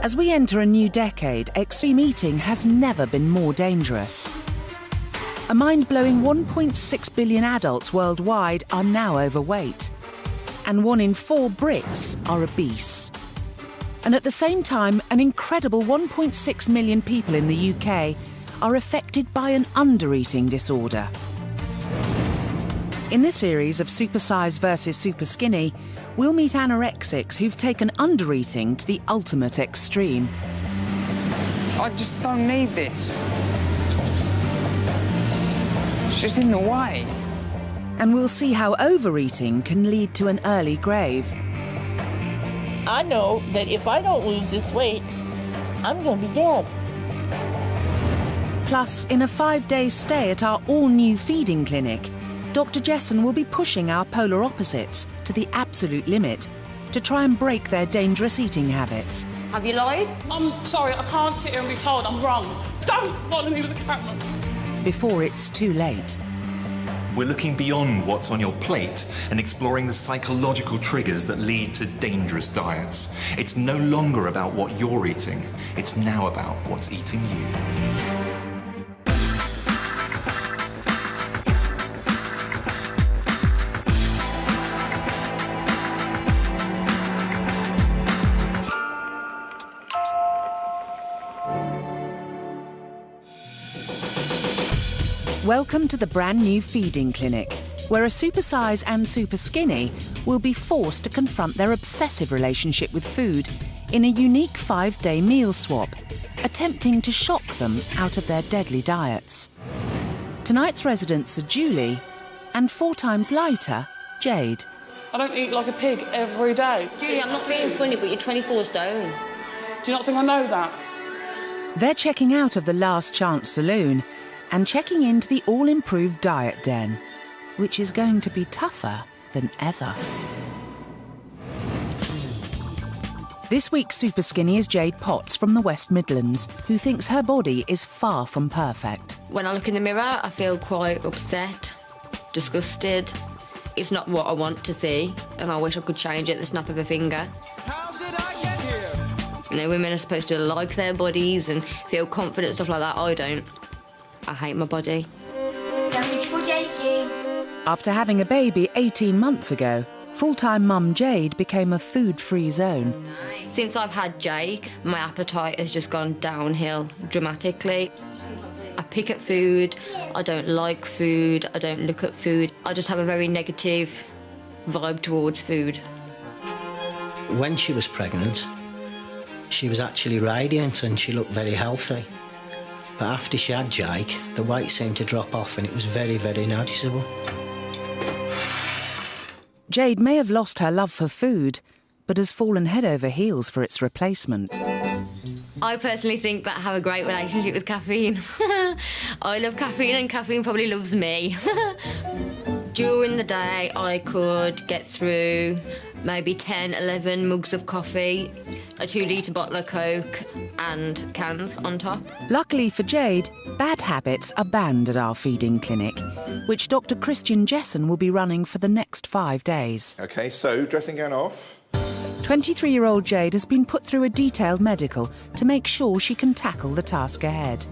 As we enter a new decade, extreme eating has never been more dangerous. A mind-blowing 1.6 billion adults worldwide are now overweight, and 1 in 4 Brits are obese. And at the same time, an incredible 1.6 million people in the UK are affected by an undereating disorder. In this series of Super Size versus Super Skinny, we'll meet anorexics who've taken undereating to the ultimate extreme. I just don't need this. It's just in the way. And we'll see how overeating can lead to an early grave. I know that if I don't lose this weight, I'm going to be dead. Plus, in a 5-day stay at our all-new feeding clinic, Dr. Jesson will be pushing our polar opposites to the absolute limit to try and break their dangerous eating habits. Have you lied? I'm sorry, I can't sit here and be told I'm wrong. Don't follow me with the camera. Before it's too late. We're looking beyond what's on your plate and exploring the psychological triggers that lead to dangerous diets. It's no longer about what you're eating. It's now about what's eating you. Welcome to the brand new feeding clinic, where a super size and super skinny will be forced to confront their obsessive relationship with food in a unique 5-day meal swap, attempting to shock them out of their deadly diets. Tonight's residents are Julie and 4 times lighter, Jade. I don't eat like a pig every day. Julie, I'm not being funny, but you're 24 stone. Do you not think I know that? They're checking out of the Last Chance Saloon and checking into the all-improved Diet Den, which is going to be tougher than ever. This week's super skinny is Jade Potts from the West Midlands, who thinks her body is far from perfect. When I look in the mirror, I feel quite upset, disgusted. It's not what I want to see, and I wish I could change it at the snap of a finger. How did I get here? You know, women are supposed to like their bodies and feel confident, stuff like that. I don't. I hate my body. Sandwich for Jakey. After having a baby 18 months ago, full-time mum Jade became a food-free zone. Since I've had Jake, my appetite has just gone downhill dramatically. I pick at food, I don't like food, I don't look at food. I just have a very negative vibe towards food. When she was pregnant, she was actually radiant and she looked very healthy. But after she had Jake, the weight seemed to drop off and it was very, very noticeable. Jade may have lost her love for food, but has fallen head over heels for its replacement. I personally think that I have a great relationship with caffeine. I love caffeine and caffeine probably loves me. During the day, I could get through maybe 10, 11 mugs of coffee, a 2-litre bottle of Coke and cans on top. Luckily for Jade, bad habits are banned at our feeding clinic, which Dr. Christian Jesson will be running for the next 5 days. OK, so dressing gown off. 23-year-old Jade has been put through a detailed medical to make sure she can tackle the task ahead.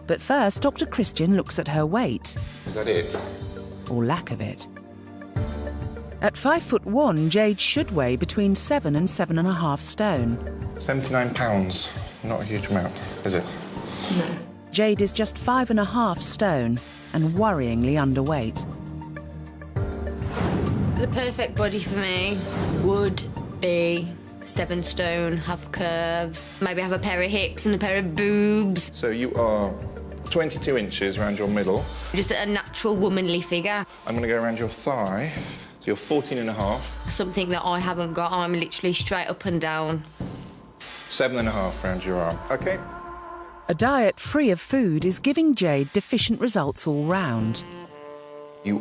But first, Dr. Christian looks at her weight. Is that it? Or lack of it. At 5'1", Jade should weigh between 7 and 7.5 stone. 79 pounds. Not a huge amount, is it? No. Jade is just 5.5 stone and worryingly underweight. The perfect body for me would be 7 stone, have curves, maybe have a pair of hips and a pair of boobs. So you are 22 inches around your middle. Just a natural womanly figure. I'm going to go around your thigh. So you're 14.5. Something that I haven't got. I'm literally straight up and down. 7.5 around your arm. OK. A diet free of food is giving Jade deficient results all round. You're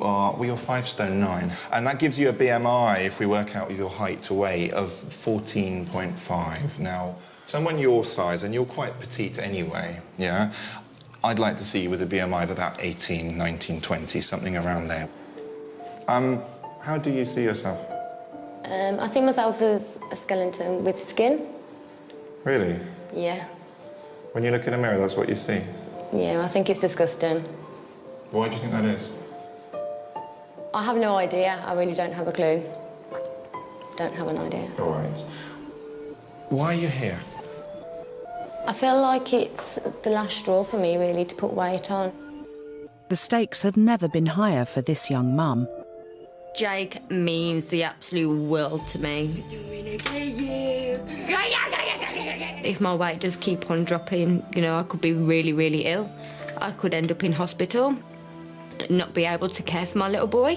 5 stone 9, and that gives you a BMI, if we work out your height to weight, of 14.5. Now, someone your size, and you're quite petite anyway, yeah? I'd like to see you with a BMI of about 18, 19, 20, something around there. How do you see yourself? I see myself as a skeleton with skin. Really? Yeah. When you look in a mirror, that's what you see? Yeah, I think it's disgusting. Why do you think that is? I have no idea. I really don't have a clue. Don't have an idea. All right. Why are you here? I feel like it's the last straw for me, really, to put weight on. The stakes have never been higher for this young mum. Jake means the absolute world to me. If my weight does keep on dropping, you know, I could be really, really ill. I could end up in hospital, not be able to care for my little boy.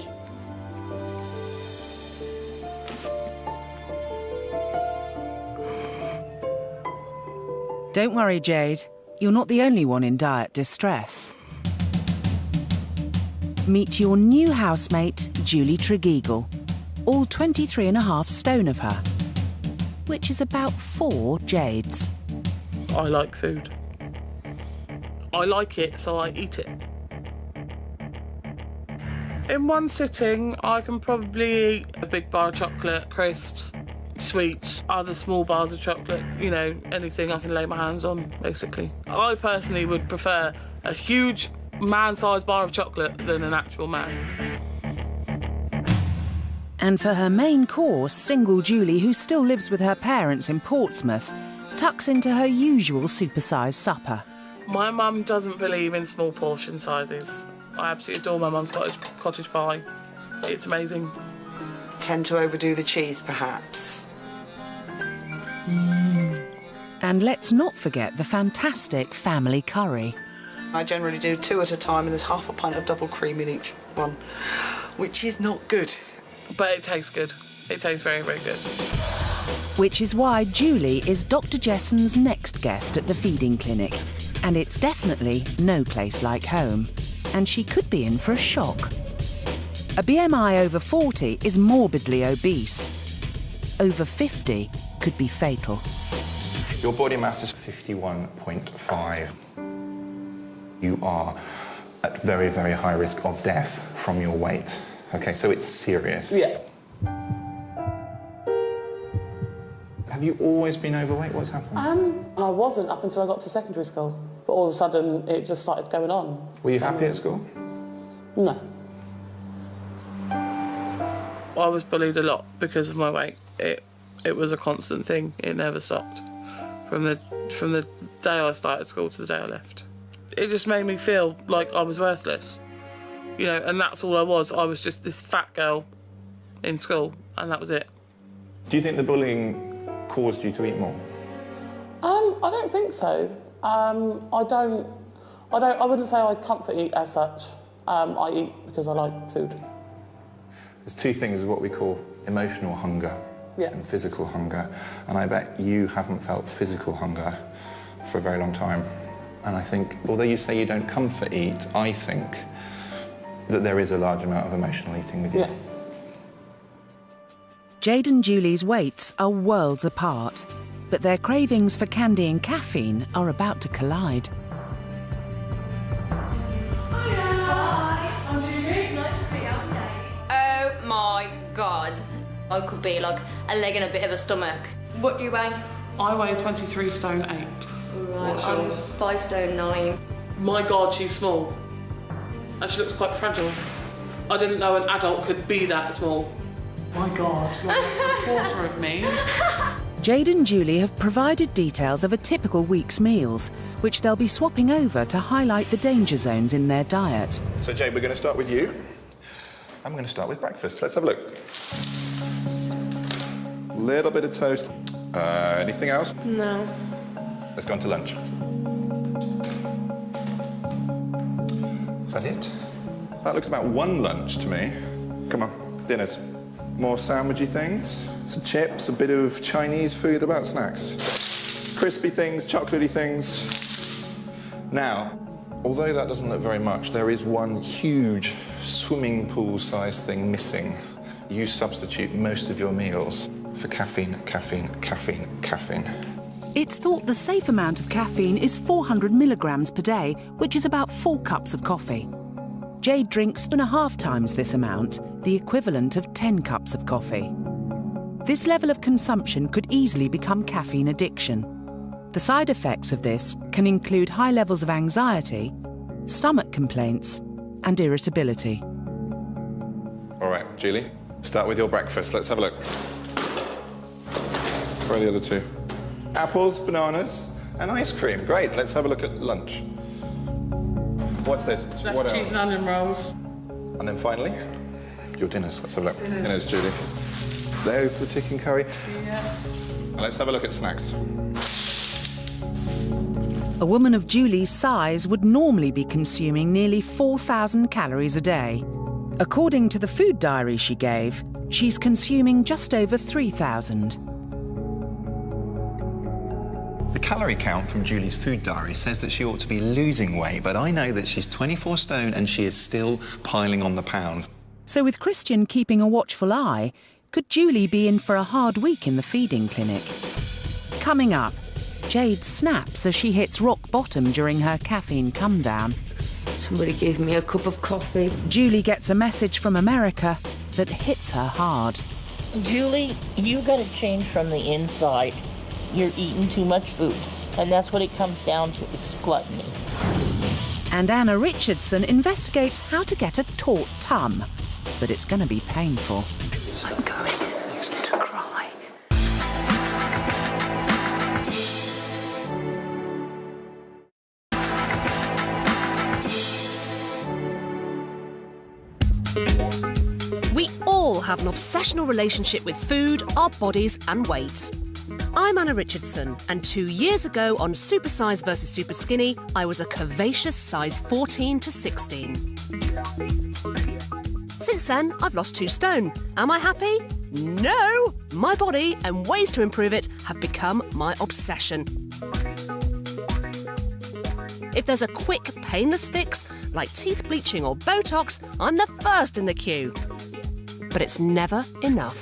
Don't worry, Jade. You're not the only one in diet distress. Meet your new housemate, Julie Tregeagle, all 23.5 stone of her, which is about 4 Jades. I like food. I like it, so I eat it. In one sitting, I can probably eat a big bar of chocolate, crisps, sweets, other small bars of chocolate, you know, anything I can lay my hands on, basically. I personally would prefer a huge man-sized bar of chocolate than an actual man. And for her main course, single Julie, who still lives with her parents in Portsmouth, tucks into her usual supersized supper. My mum doesn't believe in small portion sizes. I absolutely adore my mum's cottage pie. It's amazing. Tend to overdo the cheese, perhaps. And let's not forget the fantastic family curry. I generally do 2 at a time, and there's half a pint of double cream in each one, which is not good. But it tastes good. It tastes very, very good. Which is why Julie is Dr. Jesson's next guest at the feeding clinic. And it's definitely no place like home. And she could be in for a shock. A BMI over 40 is morbidly obese. Over 50 could be fatal. Your body mass is 51.5. You are at very, very high risk of death from your weight. Okay, so it's serious. Yeah. Have you always been overweight? What's happened? I wasn't up until I got to secondary school. But all of a sudden, it just started going on. Were you happy at school? No. I was bullied a lot because of my weight. It was a constant thing. It never stopped. From the day I started school to the day I left. It just made me feel like I was worthless. You know, and that's all I was. I was just this fat girl in school, and that was it. Do you think the bullying caused you to eat more? I don't think so. I wouldn't say I comfort eat as such. I eat because I like food. There's 2 things, what we call emotional hunger and physical hunger. And I bet you haven't felt physical hunger for a very long time. And I think, although you say you don't comfort eat, I think that there is a large amount of emotional eating with you. Yeah. Jade and Julie's weights are worlds apart, but their cravings for candy and caffeine are about to collide. Oh my God. I could be like a leg and a bit of a stomach. What do you weigh? I weigh 23 stone 8. Right, I'm 5 stone 9. My God, she's small. And she looks quite fragile. I didn't know an adult could be that small. My God, you're less than a quarter of me. Jade and Julie have provided details of a typical week's meals, which they'll be swapping over to highlight the danger zones in their diet. So, Jade, we're going to start with you. I'm going to start with breakfast. Let's have a look. Little bit of toast. Anything else? No. Let's go on to lunch. Is that it? That looks about 1 lunch to me. Come on, dinners. More sandwichy things, some chips, a bit of Chinese food, about snacks. Crispy things, chocolatey things. Now, although that doesn't look very much, there is one huge swimming pool-sized thing missing. You substitute most of your meals for caffeine, caffeine, caffeine, caffeine. It's thought the safe amount of caffeine is 400 milligrams per day, which is about 4 cups of coffee. Jade drinks 2.5 times this amount, the equivalent of 10 cups of coffee. This level of consumption could easily become caffeine addiction. The side effects of this can include high levels of anxiety, stomach complaints, and irritability. All right, Julie, start with your breakfast. Let's have a look. Where are the other two? Apples, bananas, and ice cream. Great, let's have a look at lunch. What's this? That's what cheese else? and onion rolls. And then finally, your dinners. Let's have a look. Dinners, Julie. There's the chicken curry. Yeah. And let's have a look at snacks. A woman of Julie's size would normally be consuming nearly 4,000 calories a day. According to the food diary she gave, she's consuming just over 3,000. The calorie count from Julie's food diary says that she ought to be losing weight, but I know that she's 24 stone and she is still piling on the pounds. So with Christian keeping a watchful eye, could Julie be in for a hard week in the feeding clinic? Coming up, Jade snaps as she hits rock bottom during her caffeine come-down. Somebody give me a cup of coffee. Julie gets a message from America that hits her hard. Julie, you got to change from the inside. You're eating too much food, and that's what it comes down to, is gluttony. And Anna Richardson investigates how to get a taut tum, but it's going to be painful. I'm going to cry. We all have an obsessional relationship with food, our bodies and weight. I'm Anna Richardson, and 2 years ago on Super Size vs Super Skinny, I was a curvaceous size 14 to 16. Since then, I've lost 2 stone. Am I happy? No! My body and ways to improve it have become my obsession. If there's a quick, painless fix, like teeth bleaching or Botox, I'm the first in the queue. But it's never enough.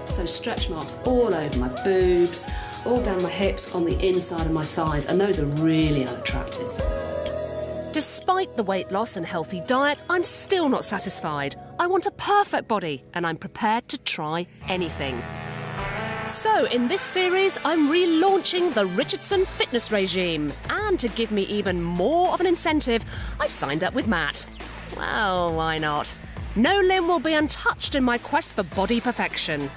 So stretch marks all over my boobs, all down my hips, on the inside of my thighs, and those are really unattractive. Despite the weight loss and healthy diet, I'm still not satisfied. I want a perfect body, and I'm prepared to try anything. So, in this series, I'm relaunching the Richardson fitness regime. And to give me even more of an incentive, I've signed up with Matt. Well, why not? No limb will be untouched in my quest for body perfection.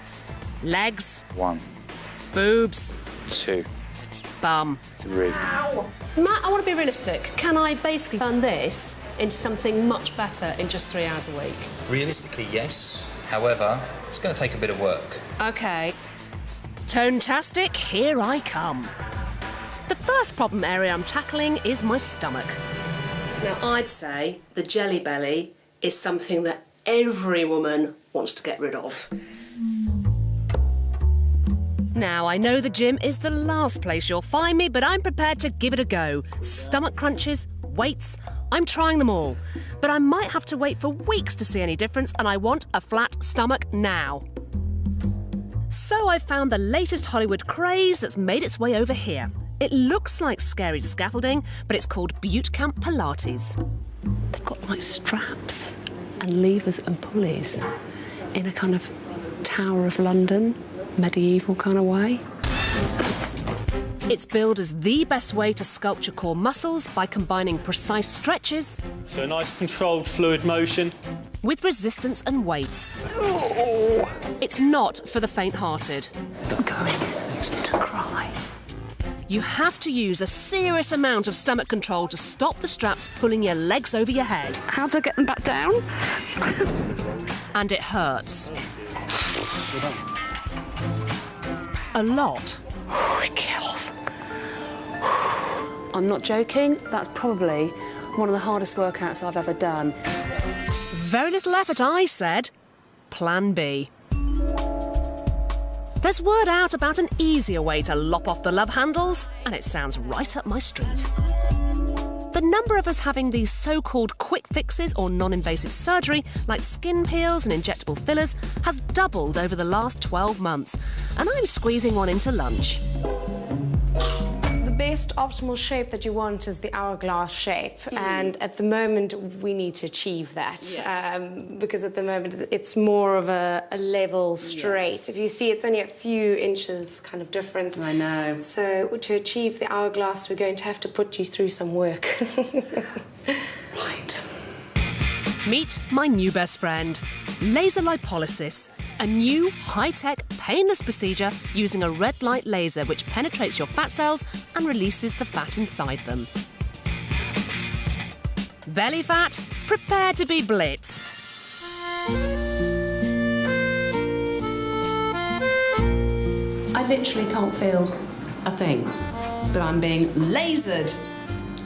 Legs. 1. Boobs. 2. Bum. 3. Matt, I want to be realistic. Can I basically turn this into something much better in just 3 hours a week? Realistically, yes. However, it's going to take a bit of work. OK. Tone-tastic, here I come. The first problem area I'm tackling is my stomach. Now, I'd say the jelly belly is something that every woman wants to get rid of. Now, I know the gym is the last place you'll find me, but I'm prepared to give it a go. Stomach crunches, weights, I'm trying them all. But I might have to wait for weeks to see any difference, and I want a flat stomach now. So I found the latest Hollywood craze that's made its way over here. It looks like scary scaffolding, but it's called Butte Camp Pilates. They've got like straps and levers and pulleys in a kind of Tower of London, medieval kind of way. It's billed as the best way to sculpt your core muscles by combining precise stretches. So a nice controlled fluid motion. With resistance and weights. Oh. It's not for the faint-hearted. I'm going to cry. You have to use a serious amount of stomach control to stop the straps pulling your legs over your head. How do I get them back down? And it hurts. A lot. It kills. I'm not joking. That's probably one of the hardest workouts I've ever done. Very little effort, I said. Plan B. There's word out about an easier way to lop off the love handles, and it sounds right up my street. The number of us having these so-called quick fixes or non-invasive surgery, like skin peels and injectable fillers, has doubled over the last 12 months, and I'm squeezing one into lunch. The best optimal shape that you want is the hourglass shape, and at the moment we need to achieve that. Yes. Because at the moment it's more of a level straight. Yes. If you see, it's only a few inches kind of difference. I know. So to achieve the hourglass, we're going to have to put you through some work. Right. Meet my new best friend, laser lipolysis, a new high-tech, painless procedure using a red light laser which penetrates your fat cells and releases the fat inside them. Belly fat, prepare to be blitzed. I literally can't feel a thing, but I'm being lasered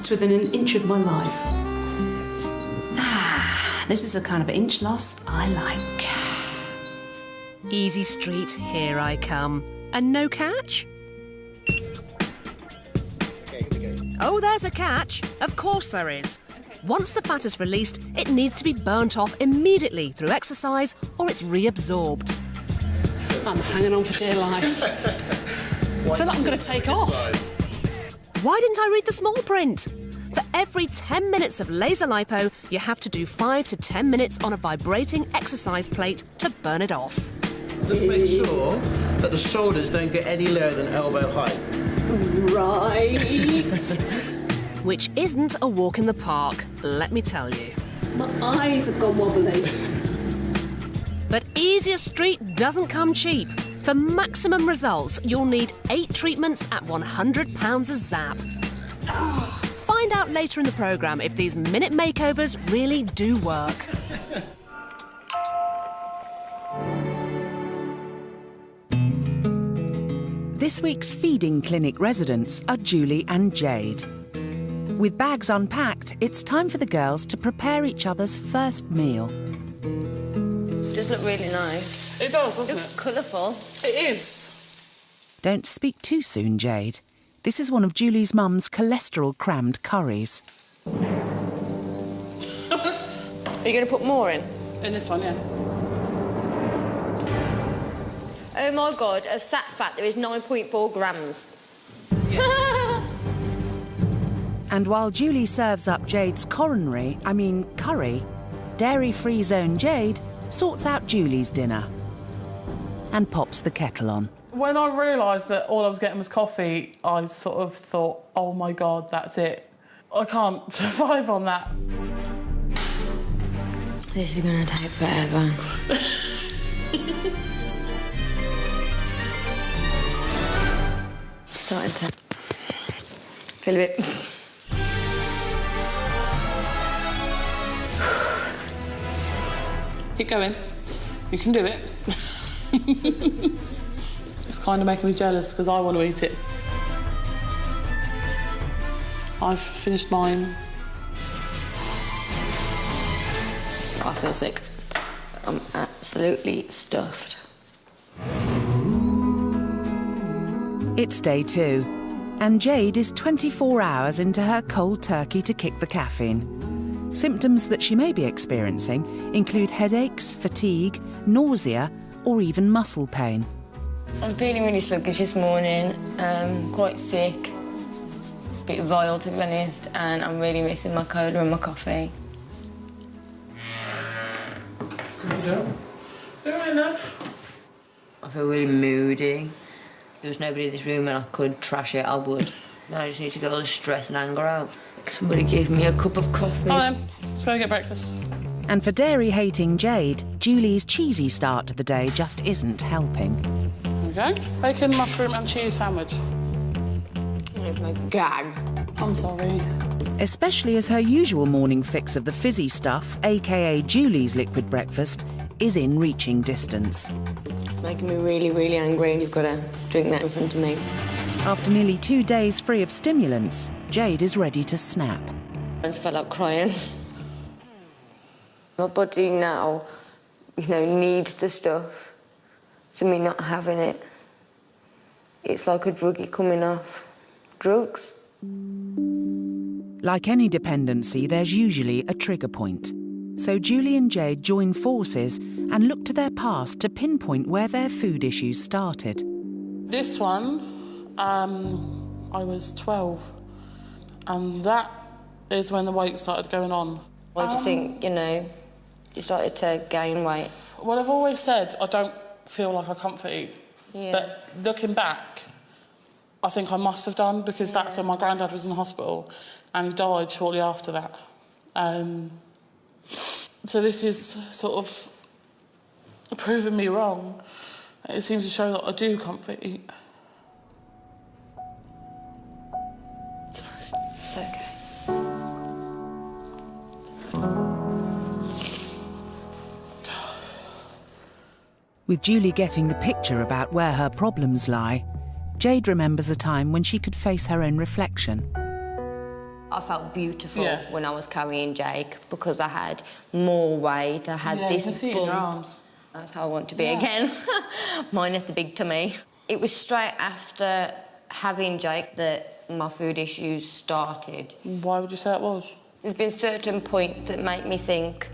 to within an inch of my life. This is the kind of inch loss I like. Easy Street, here I come. And no catch? Oh, there's a catch. Of course there is. Once the fat is released, it needs to be burnt off immediately through exercise or it's reabsorbed. I'm hanging on for dear life. I feel like I'm going to take off. Why didn't I read the small print? For every 10 minutes of laser lipo, you have to do 5 to 10 minutes on a vibrating exercise plate to burn it off. Just make sure that the shoulders don't get any lower than elbow height. Right. Which isn't a walk in the park, let me tell you. My eyes have gone wobbly. But Easier Street doesn't come cheap. For maximum results, you'll need 8 treatments at £100 a zap. Find out later in the programme if these minute makeovers really do work. This week's feeding clinic residents are Julie and Jade. With bags unpacked, it's time for the girls to prepare each other's first meal. It does look really nice. It does, doesn't it? It's colourful. It is. Don't speak too soon, Jade. This is one of Julie's mum's cholesterol-crammed curries. Are you going to put more in? In this one, yeah. Oh my God, of sat fat there is 9.4 grams. And while Julie serves up Jade's curry, dairy-free zone Jade sorts out Julie's dinner and pops the kettle on. When I realised that all I was getting was coffee, I sort of thought, oh my God, that's it. I can't survive on that. This is going to take forever. Starting to feel a bit... Keep going. You can do it. It's kind of making me jealous because I want to eat it. I've finished mine. I feel sick. I'm absolutely stuffed. It's day 2, and Jade is 24 hours into her cold turkey to kick the caffeine. Symptoms that she may be experiencing include headaches, fatigue, nausea, or even muscle pain. I'm feeling really sluggish this morning, quite sick, a bit vile to be honest, and I'm really missing my cola and my coffee. Doing enough. I feel really moody. If there was nobody in this room and I could trash it, I would. I just need to get all the stress and anger out. Somebody give me a cup of coffee. All right, then. Let's go get breakfast. And for dairy-hating Jade, Julie's cheesy start to the day just isn't helping. Okay. Bacon, mushroom and cheese sandwich. It's my gag. I'm sorry. Especially as her usual morning fix of the fizzy stuff, aka Julie's liquid breakfast, is in reaching distance. It's making me really, really angry and you've got to drink that in front of me. After nearly 2 days free of stimulants, Jade is ready to snap. I just felt like crying. My body now, needs the stuff. So me not having it, it's like a druggie coming off. Drugs. Like any dependency, there's usually a trigger point. So Julie and Jade join forces and look to their past to pinpoint where their food issues started. This one, I was 12. And that is when the weight started going on. Why do you think, you know, you started to gain weight? Well, I've always said I don't feel like I comfort eat. Yeah. But looking back, I think I must have done, because that's when my granddad was in hospital and he died shortly after that. So this is sort of proving me wrong. It seems to show that I do comfort eat. It's okay. With Julie getting the picture about where her problems lie, Jade remembers a time when she could face her own reflection. I felt beautiful when I was carrying Jake because I had more weight. I had this you can see it in your bump. arms. That's how I want to be again. Minus the big tummy. It was straight after having Jake that my food issues started. Why would you say it was? There's been certain points that make me think,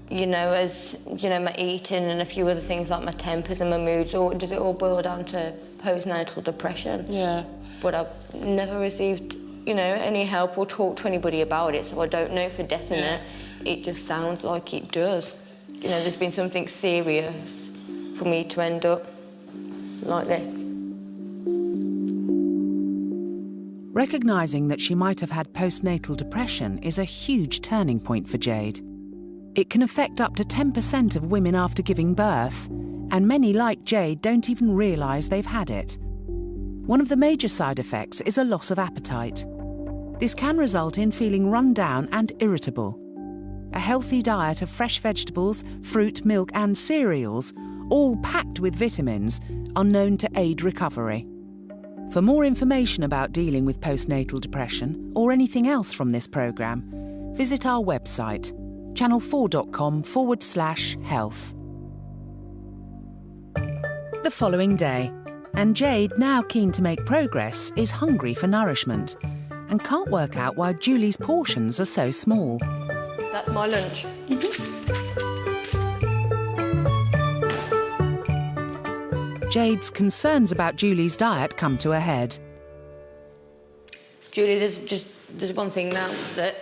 you know, as, you know, my eating and a few other things like my tempers and my moods, or does it all boil down to postnatal depression? Yeah. But I've never received, you know, any help or talked to anybody about it, so I don't know for definite. Yeah. It just sounds like it does. You know, there's been something serious for me to end up like this. Recognising that she might have had postnatal depression is a huge turning point for Jade. It can affect up to 10% of women after giving birth, and many like Jade don't even realise they've had it. One of the major side effects is a loss of appetite. This can result in feeling run down and irritable. A healthy diet of fresh vegetables, fruit, milk and cereals, all packed with vitamins, are known to aid recovery. For more information about dealing with postnatal depression or anything else from this programme, visit our website, channel4.com/health. The following day, and Jade, now keen to make progress, is hungry for nourishment and can't work out why Julie's portions are so small. That's my lunch. Jade's concerns about Julie's diet come to a head. Julie, there's one thing now that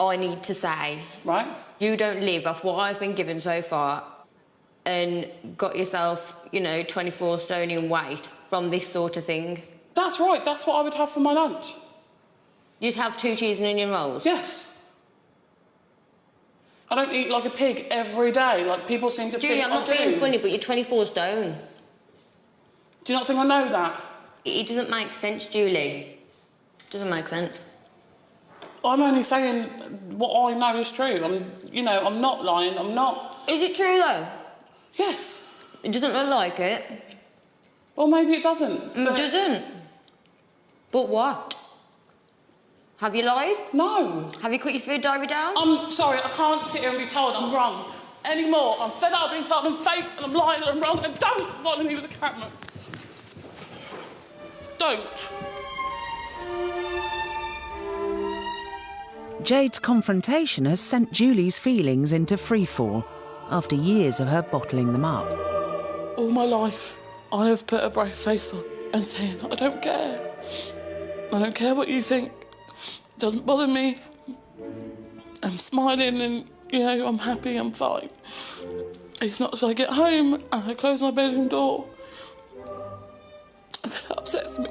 I need to say. Right. You don't live off what I've been given so far and got yourself, you know, 24 stone in weight from this sort of thing. That's right, that's what I would have for my lunch. You'd have 2 cheese and onion rolls? Yes. I don't eat like a pig every day, like people seem to Julie, think I do. I'm not being funny, but you're 24 stone. Do you not think I know that? It doesn't make sense, Julie. It doesn't make sense. I'm only saying what I know is true. I'm not lying, I'm not... Is it true, though? Yes. It doesn't look like it. Well, maybe it doesn't. It doesn't. But what? Have you lied? No. Have you cut your food diary down? I'm sorry, I can't sit here and be told I'm wrong anymore. I'm fed up being told I'm fake and I'm lying and I'm wrong, and don't follow me with the camera. Don't. Jade's confrontation has sent Julie's feelings into freefall after years of her bottling them up. All my life, I have put a brave face on and saying, I don't care. I don't care what you think. It doesn't bother me. I'm smiling and, you know, I'm happy, I'm fine. It's not till I get home and I close my bedroom door that it upsets me.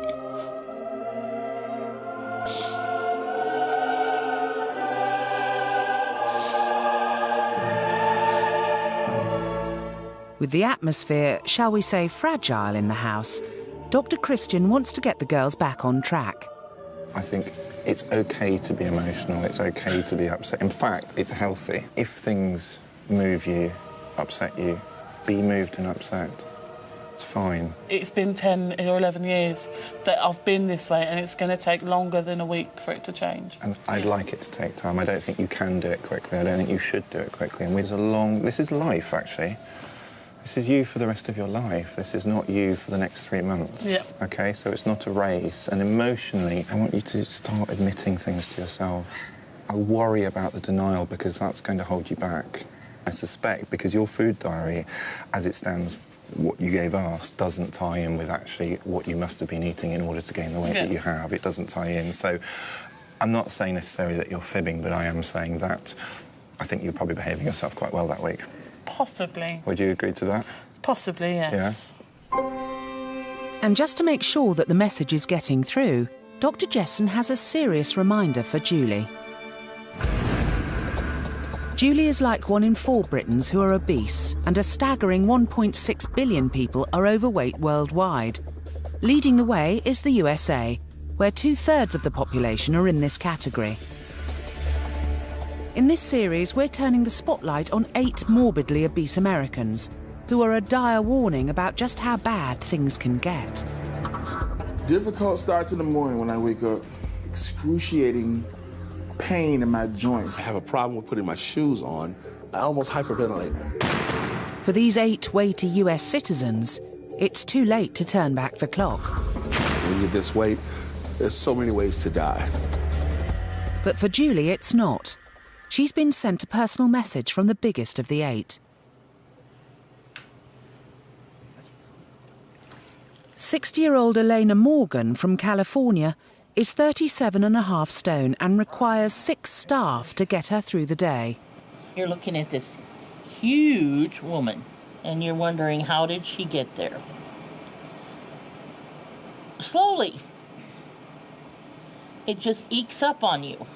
With the atmosphere, shall we say, fragile in the house, Dr. Christian wants to get the girls back on track. I think it's okay to be emotional, it's okay to be upset. In fact, it's healthy. If things move you, upset you, be moved and upset. It's fine. It's been 10 or 11 years that I've been this way, and it's going to take longer than a week for it to change. And I'd like it to take time. I don't think you can do it quickly. I don't think you should do it quickly. And this is life, actually. This is you for the rest of your life. This is not you for the next 3 months. Yeah. OK? So it's not a race. And emotionally, I want you to start admitting things to yourself. I worry about the denial because that's going to hold you back. I suspect because your food diary, as it stands, what you gave us, doesn't tie in with actually what you must have been eating in order to gain the weight that you have. It doesn't tie in. So I'm not saying necessarily that you're fibbing, but I am saying that I think you're probably behaving yourself quite well that week. Possibly. Would you agree to that? Possibly, yes. And just to make sure that the message is getting through, Dr. Jesson has a serious reminder for Julie. Julie is like 1 in 4 Britons who are obese, and a staggering 1.6 billion people are overweight worldwide. Leading the way is the USA, where 2/3 of the population are in this category. In this series, we're turning the spotlight on 8 morbidly obese Americans who are a dire warning about just how bad things can get. Difficult start to the morning when I wake up. Excruciating pain in my joints. I have a problem with putting my shoes on. I almost hyperventilate. For these 8 weighty US citizens, it's too late to turn back the clock. When you're this weight, there's so many ways to die. But for Julie, it's not. She's been sent a personal message from the biggest of the 8. 60-year-old Elena Morgan from California is 37.5 stone and requires 6 staff to get her through the day. You're looking at this huge woman, and you're wondering, how did she get there? Slowly. It just ekes up on you.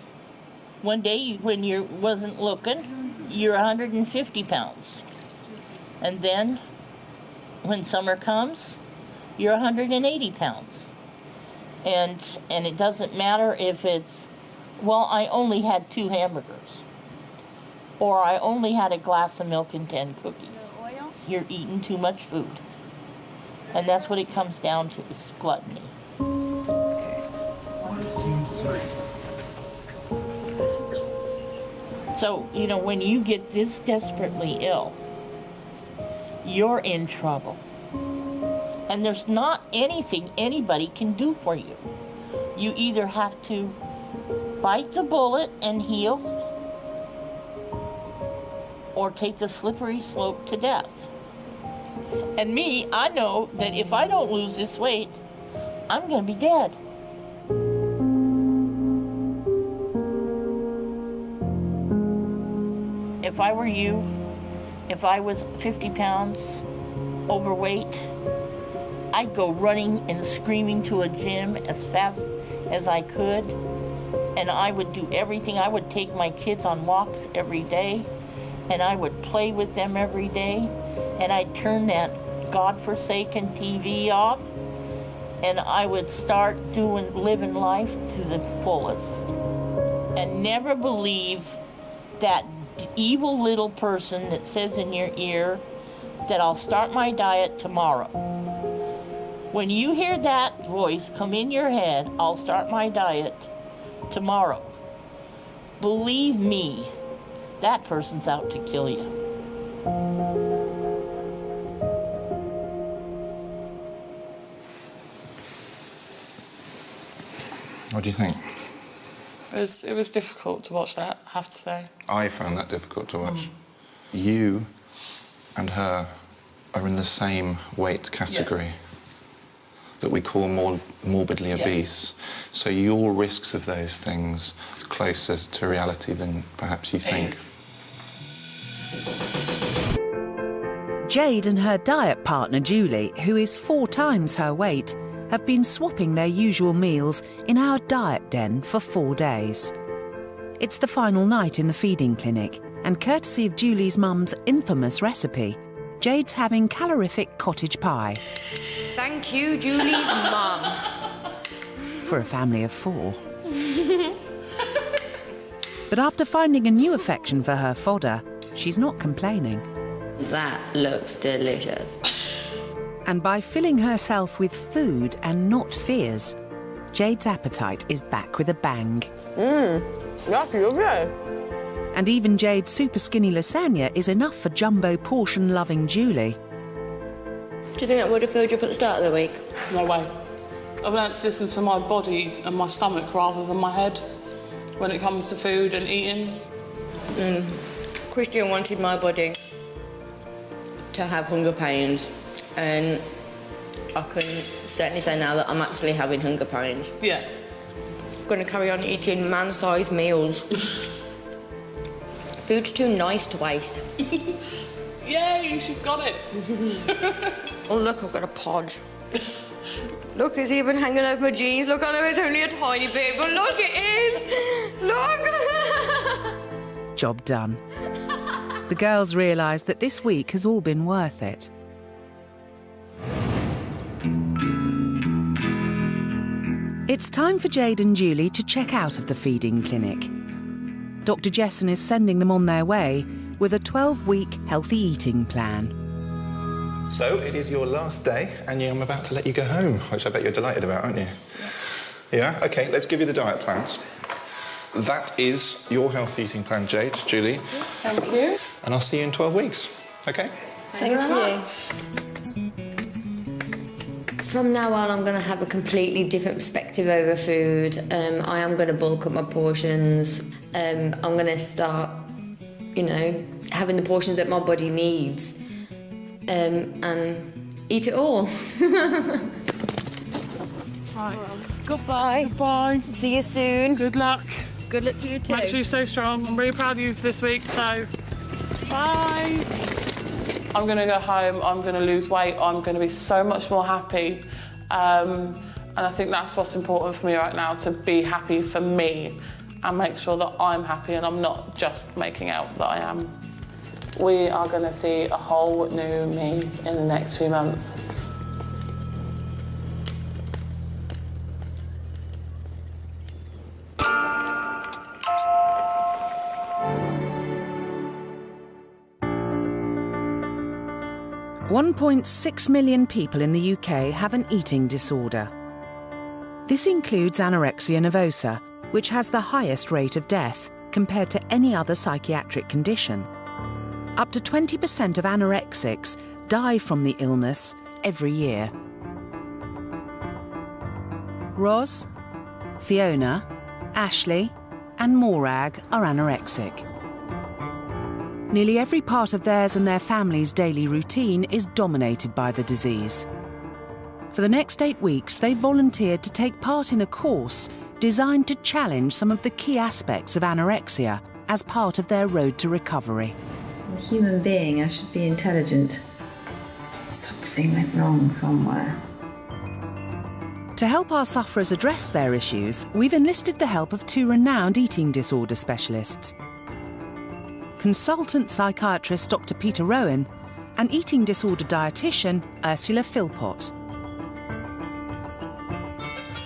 One day, when you wasn't looking, you're 150 pounds. And then, when summer comes, you're 180 pounds. And it doesn't matter if it's, well, I only had 2 hamburgers, or I only had a glass of milk and 10 cookies. You're eating too much food. And that's what it comes down to, is gluttony. Okay. 1, 2, 3. So, you know, when you get this desperately ill, you're in trouble. And there's not anything anybody can do for you. You either have to bite the bullet and heal, or take the slippery slope to death. And me, I know that if I don't lose this weight, I'm gonna be dead. If I were you, if I was 50 pounds overweight, I'd go running and screaming to a gym as fast as I could, and I would do everything. I would take my kids on walks every day, and I would play with them every day, and I'd turn that godforsaken TV off, and I would start living life to the fullest. And never believe that evil little person that says in your ear that I'll start my diet tomorrow. When you hear that voice come in your head, I'll start my diet tomorrow, believe me, that person's out to kill you. What do you think? It was difficult to watch that, I have to say. I found that difficult to watch. You and her are in the same weight category that we call morbidly obese. So your risks of those things is closer to reality than perhaps you think. Jade and her diet partner Julie, who is 4 times her weight, have been swapping their usual meals in our diet den for 4 days. It's the final night in the feeding clinic, and courtesy of Julie's mum's infamous recipe, Jade's having calorific cottage pie. Thank you, Julie's mum. For a family of 4. But after finding a new affection for her fodder, she's not complaining. That looks delicious. And by filling herself with food and not fears, Jade's appetite is back with a bang. That's lovely. And even Jade's super skinny lasagna is enough for jumbo portion-loving Julie. Do you think that would have filled you up at the start of the week? No way. I've learnt to listen to my body and my stomach rather than my head when it comes to food and eating. Christian wanted my body to have hunger pains, and I can certainly say now that I'm actually having hunger pains. Yeah. I'm going to carry on eating man-sized meals. Food's too nice to waste. Yay, she's got it. Oh, look, I've got a podge. Look, it's even hanging over my jeans. Look, I know it's only a tiny bit, but look, it is. Look. Job done. The girls realise that this week has all been worth it. It's time for Jade and Julie to check out of the feeding clinic. Dr. Jessen is sending them on their way with a 12-week healthy eating plan. So it is your last day, and I'm about to let you go home, which I bet you're delighted about, aren't you? Yeah? OK, let's give you the diet plans. That is your healthy eating plan, Jade, Julie. Thank you. And I'll see you in 12 weeks, OK? Thank you. From now on, I'm going to have a completely different perspective over food. I am going to bulk up my portions. I'm going to start, you know, having the portions that my body needs, and eat it all. Right. Goodbye. Goodbye. See you soon. Good luck. Good luck to you too. Make sure you stay strong. I'm really proud of you for this week, so bye. I'm going to go home, I'm going to lose weight, I'm going to be so much more happy. And I think that's what's important for me right now, to be happy for me and make sure that I'm happy and I'm not just making out that I am. We are going to see a whole new me in the next few months. .6 million people in the UK have an eating disorder. This includes anorexia nervosa, which has the highest rate of death compared to any other psychiatric condition. Up to 20% of anorexics die from the illness every year. Ros, Fiona, Ashley and Morag are anorexic. Nearly every part of theirs and their family's daily routine is dominated by the disease. For the next 8 weeks, they volunteered to take part in a course designed to challenge some of the key aspects of anorexia as part of their road to recovery. I'm a human being, I should be intelligent. Something went wrong somewhere. To help our sufferers address their issues, we've enlisted the help of 2 renowned eating disorder specialists. Consultant psychiatrist Dr. Peter Rowan and eating disorder dietitian Ursula Philpott.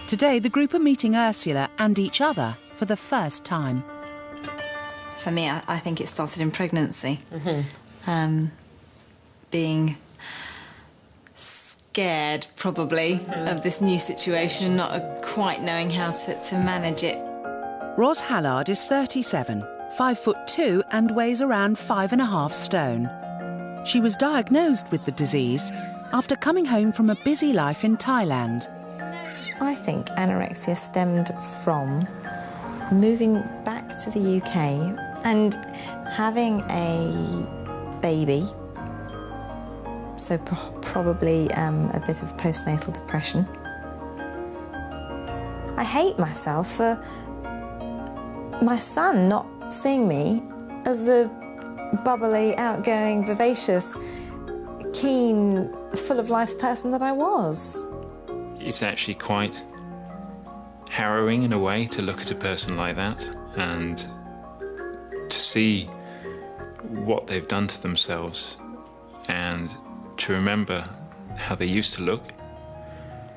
Today, the group are meeting Ursula and each other for the first time. For me, I think it started in pregnancy. Being scared, probably, of this new situation, not quite knowing how to manage it. Ros Hallard is 37, 5'2" and weighs around 5.5 stone. She was diagnosed with the disease after coming home from a busy life in Thailand. I think anorexia stemmed from moving back to the UK and having a baby, so probably a bit of postnatal depression. I hate myself for my son not seeing me as the bubbly, outgoing, vivacious, keen, full of life person that I was. It's actually quite harrowing in a way to look at a person like that and to see what they've done to themselves and to remember how they used to look.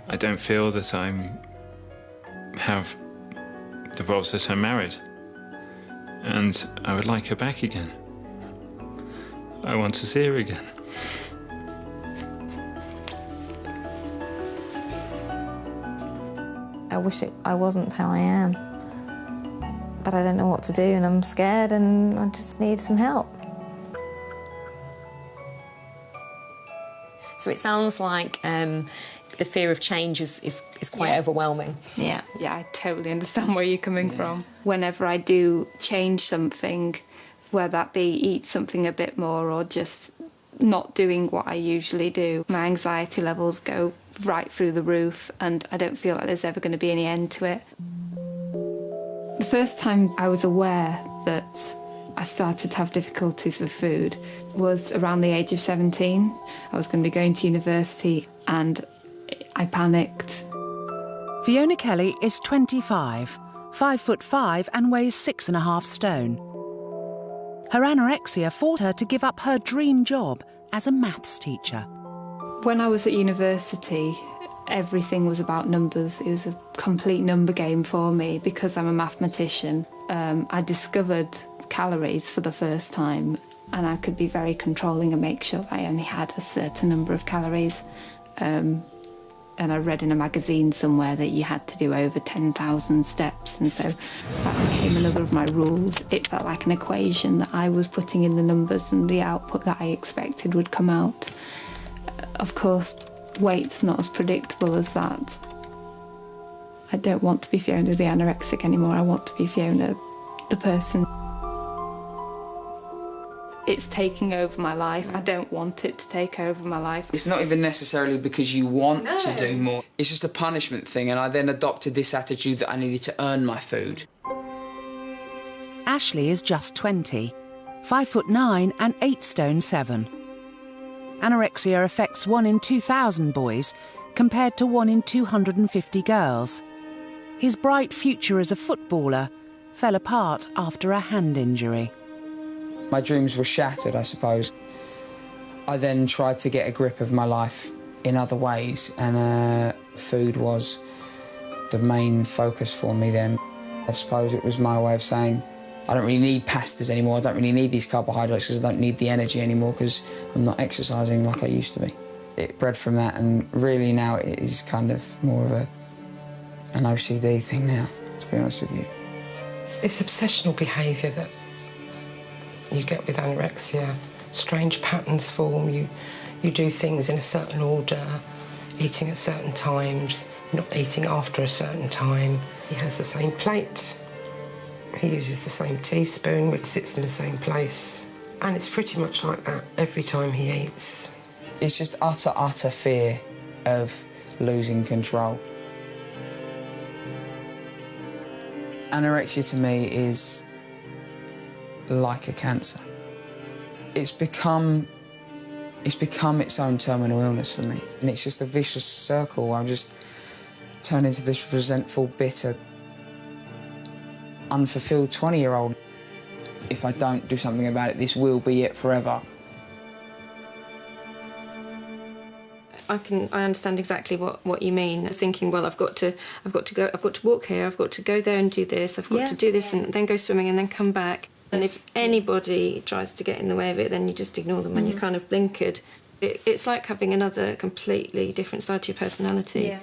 I don't feel that I have the roles that I married, and I would like her back again. I want to see her again. I wish I wasn't how I am, but I don't know what to do and I'm scared and I just need some help. So it sounds like the fear of change is quite overwhelming. Yeah, I totally understand where you're coming from. Whenever I do change something, whether that be eat something a bit more or just not doing what I usually do. My anxiety levels go right through the roof and I don't feel like there's ever going to be any end to it. The first time I was aware that I started to have difficulties with food was around the age of 17. I was going to be going to university and I panicked. Fiona Kelly is 25, 5'5" and weighs 6.5 stone. Her anorexia forced her to give up her dream job as a maths teacher. When I was at university, everything was about numbers. It was a complete number game for me because I'm a mathematician. I discovered calories for the first time and I could be very controlling and make sure I only had a certain number of calories. And I read in a magazine somewhere that you had to do over 10,000 steps, and so that became another of my rules. It felt like an equation that I was putting in the numbers and the output that I expected would come out. Of course, weight's not as predictable as that. I don't want to be Fiona the anorexic anymore. I want to be Fiona the person. It's taking over my life. I don't want it to take over my life. It's not even necessarily because you want to do more. It's just a punishment thing, and I then adopted this attitude that I needed to earn my food. Ashley is just 20, 5'9" and 8 stone 7. Anorexia affects 1 in 2,000 boys, compared to 1 in 250 girls. His bright future as a footballer fell apart after a hand injury. My dreams were shattered, I suppose. I then tried to get a grip of my life in other ways, and food was the main focus for me then. I suppose it was my way of saying, I don't really need pastas anymore, I don't really need these carbohydrates because I don't need the energy anymore because I'm not exercising like I used to be. It bred from that, and really now it is kind of more of an OCD thing now, to be honest with you. It's obsessional behaviour that you get with anorexia. Strange patterns form, you do things in a certain order, eating at certain times, not eating after a certain time. He has the same plate, he uses the same teaspoon, which sits in the same place. And it's pretty much like that every time he eats. It's just utter fear of losing control. Anorexia to me is like a cancer. It's become its own terminal illness for me, and it's just a vicious circle. I'm just turned into this resentful, bitter, unfulfilled 20-year-old. If I don't do something about it, this will be it forever. I understand exactly what you mean. I was thinking, well, I've got to walk here, I've got to go there and do this, I've got to do this and then go swimming and then come back. And if anybody tries to get in the way of it, then you just ignore them and you're kind of blinkered. It's like having another completely different side to your personality. Yeah.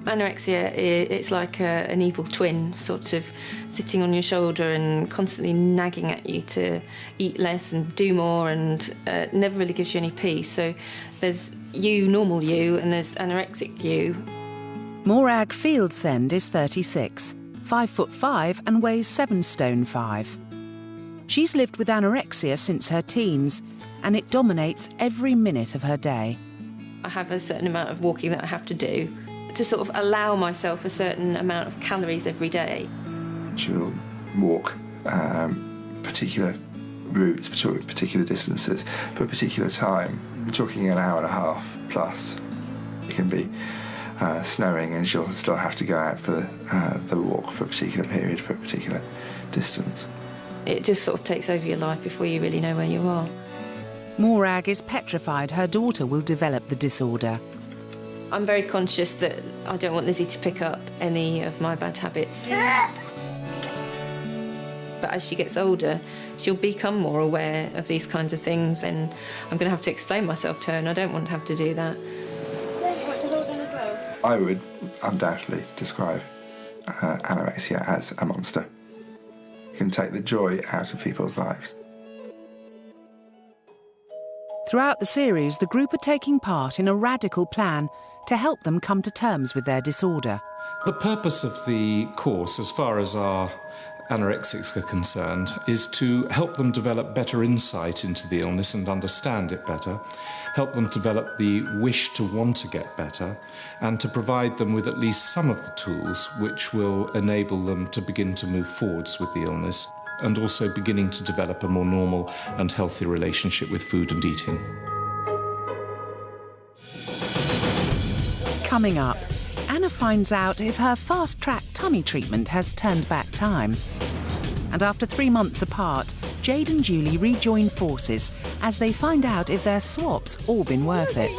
Anorexia, it's like an evil twin, sort of sitting on your shoulder and constantly nagging at you to eat less and do more, and never really gives you any peace. So there's you, normal you, and there's anorexic you. Morag Fieldsend is 36, 5'5" and weighs 7 stone 5. She's lived with anorexia since her teens, and it dominates every minute of her day. I have a certain amount of walking that I have to do to sort of allow myself a certain amount of calories every day. She'll walk particular routes, particular distances for a particular time. We're talking an hour and a half plus. It can be snowing and she'll still have to go out for the walk for a particular period, for a particular distance. It just sort of takes over your life before you really know where you are. Morag is petrified her daughter will develop the disorder. I'm very conscious that I don't want Lizzie to pick up any of my bad habits. But as she gets older, she'll become more aware of these kinds of things, and I'm going to have to explain myself to her, and I don't want to have to do that. I would undoubtedly describe anorexia as a monster. It can take the joy out of people's lives. Throughout the series, the group are taking part in a radical plan to help them come to terms with their disorder. The purpose of the course, as far as our anorexics are concerned is to help them develop better insight into the illness and understand it better, help them develop the wish to want to get better, and to provide them with at least some of the tools which will enable them to begin to move forwards with the illness, and also beginning to develop a more normal and healthy relationship with food and eating. Coming up, Anna finds out if her fast-track tummy treatment has turned back time. And after 3 months apart, Jade and Julie rejoin forces as they find out if their swap's all been worth it.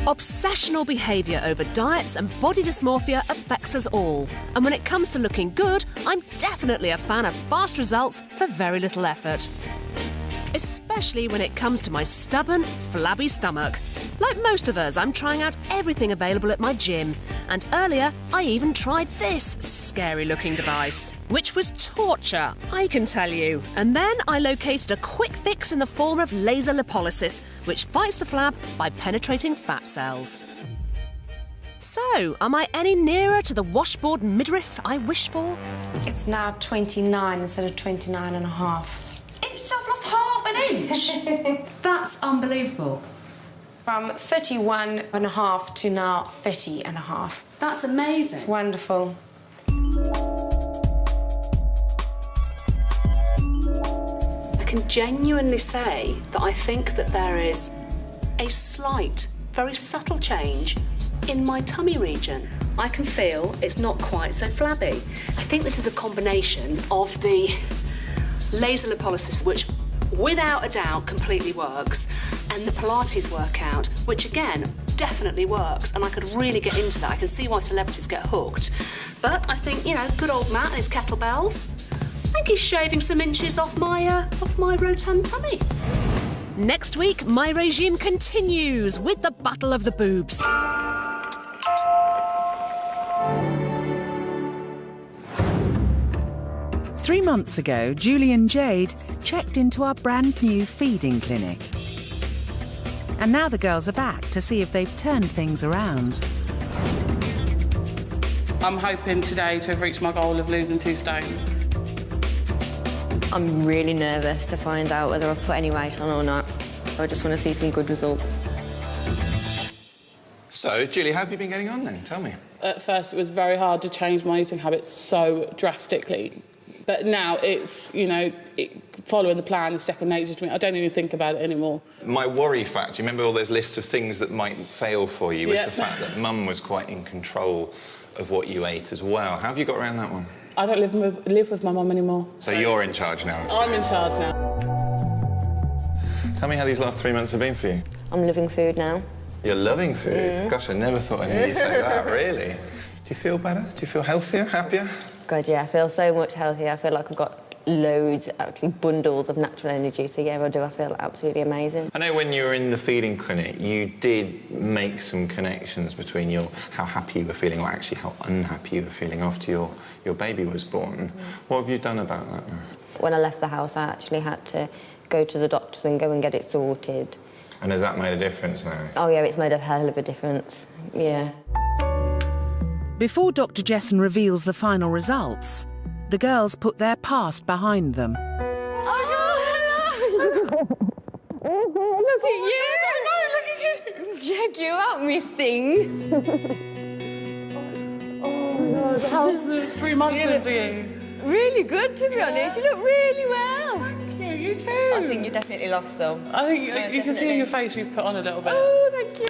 Obsessional behaviour over diets and body dysmorphia affects us all. And when it comes to looking good, I'm definitely a fan of fast results for very little effort. Especially when it comes to my stubborn, flabby stomach. Like most of us, I'm trying out everything available at my gym. And earlier, I even tried this scary-looking device, which was torture, I can tell you. And then I located a quick fix in the form of laser lipolysis, which fights the flab by penetrating fat cells. So, am I any nearer to the washboard midriff I wish for? It's now 29 instead of 29 and a half. I've lost half an inch! That's unbelievable. From 31 and a half to now 30 and a half. That's amazing. It's wonderful. I can genuinely say that I think that there is a slight, very subtle change in my tummy region. I can feel it's not quite so flabby. I think this is a combination of the laser lipolysis, which without a doubt completely works, and the Pilates workout, which again definitely works, and I could really get into that. I can see why celebrities get hooked. But I think, you know, good old Matt and his kettlebells, I think he's shaving some inches off my rotund tummy. Next week, my regime continues with the Battle of the Boobs. 3 months ago, Julie and Jade checked into our brand new feeding clinic. And now the girls are back to see if they've turned things around. I'm hoping today to have reached my goal of losing 2 stone. I'm really nervous to find out whether I've put any weight on or not. I just want to see some good results. So, Julie, how have you been getting on then? Tell me. At first, it was very hard to change my eating habits so drastically. But now it's, you know, following the plan is second nature to me. I don't even think about it anymore. My worry factor, you remember all those lists of things that might fail for you, was the fact that Mum was quite in control of what you ate as well. How have you got around that one? I don't live with my mum anymore. So you're in charge now? I'm in charge now. Tell me how these last 3 months have been for you. I'm loving food now. You're loving food? Mm. Gosh, I never thought I'd hear you say that, really. Do you feel better? Do you feel healthier, happier? God, yeah, I feel so much healthier. I feel like I've got loads, actually bundles of natural energy. So, yeah, I do. I feel absolutely amazing. I know when you were in the feeding clinic, you did make some connections between how happy you were feeling or actually how unhappy you were feeling after your baby was born. What have you done about that? When I left the house, I actually had to go to the doctors and go and get it sorted. And has that made a difference now? Oh, yeah, it's made a hell of a difference, yeah. Before Dr. Jessen reveals the final results, the girls put their past behind them. Oh, look at you! Look at you! Check you out, Miss Thing. Oh, my God, how's the 3 months been for you? Really good, to be honest. You look really well. Thank you, you too. I think you definitely lost some. I think you can see in your face you've put on a little bit. Oh, thank you.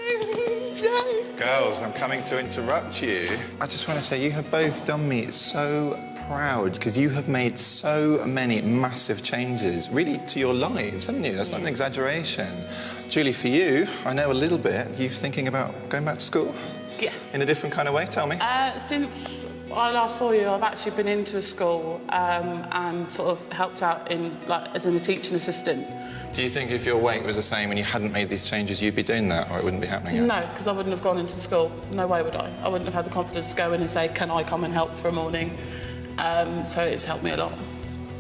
Girls, I'm coming to interrupt you. I just want to say you have both done me so proud because you have made so many massive changes, really, to your lives, haven't you? That's not an exaggeration. Julie, for you, I know a little bit. You thinking about going back to school? Yeah. In a different kind of way, tell me. Since I last saw you, I've actually been into a school and sort of helped out as a teaching assistant. Do you think if your weight was the same and you hadn't made these changes, you'd be doing that, or it wouldn't be happening yet? No, because I wouldn't have gone into school. No way would I. I wouldn't have had the confidence to go in and say, can I come and help for a morning? So it's helped me a lot.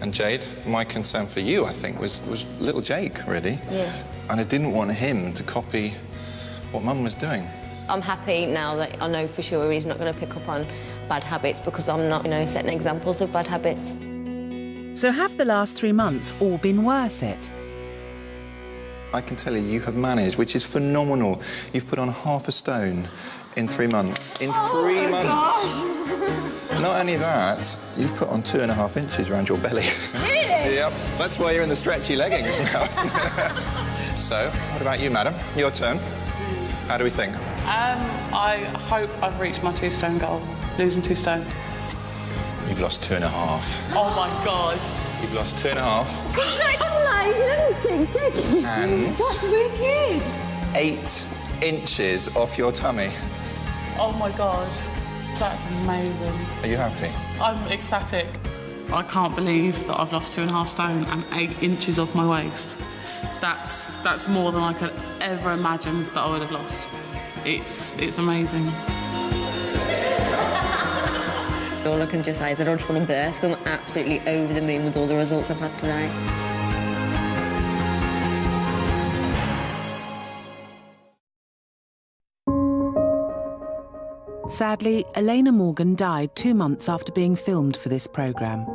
And Jade, my concern for you, I think, was little Jake, really. Yeah. And I didn't want him to copy what Mum was doing. I'm happy now that I know for sure he's not going to pick up on bad habits because I'm not, setting examples of bad habits. So have the last 3 months all been worth it? I can tell you have managed, which is phenomenal. You've put on 1/2 stone in 3 months. In 3 months! Not only that, you've put on 2.5 inches around your belly. Really? Yep, that's why you're in the stretchy leggings now. So, what about you, madam? Your turn. How do we think? I hope I've reached my 2 stone goal, losing 2 stone. You've lost 2.5. Oh my God. You've lost 2.5. Congratulations! And That's wicked! 8 inches off your tummy. Oh my God. That's amazing. Are you happy? I'm ecstatic. I can't believe that I've lost 2.5 stone and 8 inches off my waist. That's more than I could ever imagine that I would have lost. It's amazing. All I can just say is I don't just want to burst. I'm absolutely over the moon with all the results I've had today. Sadly, Elena Morgan died 2 months after being filmed for this programme.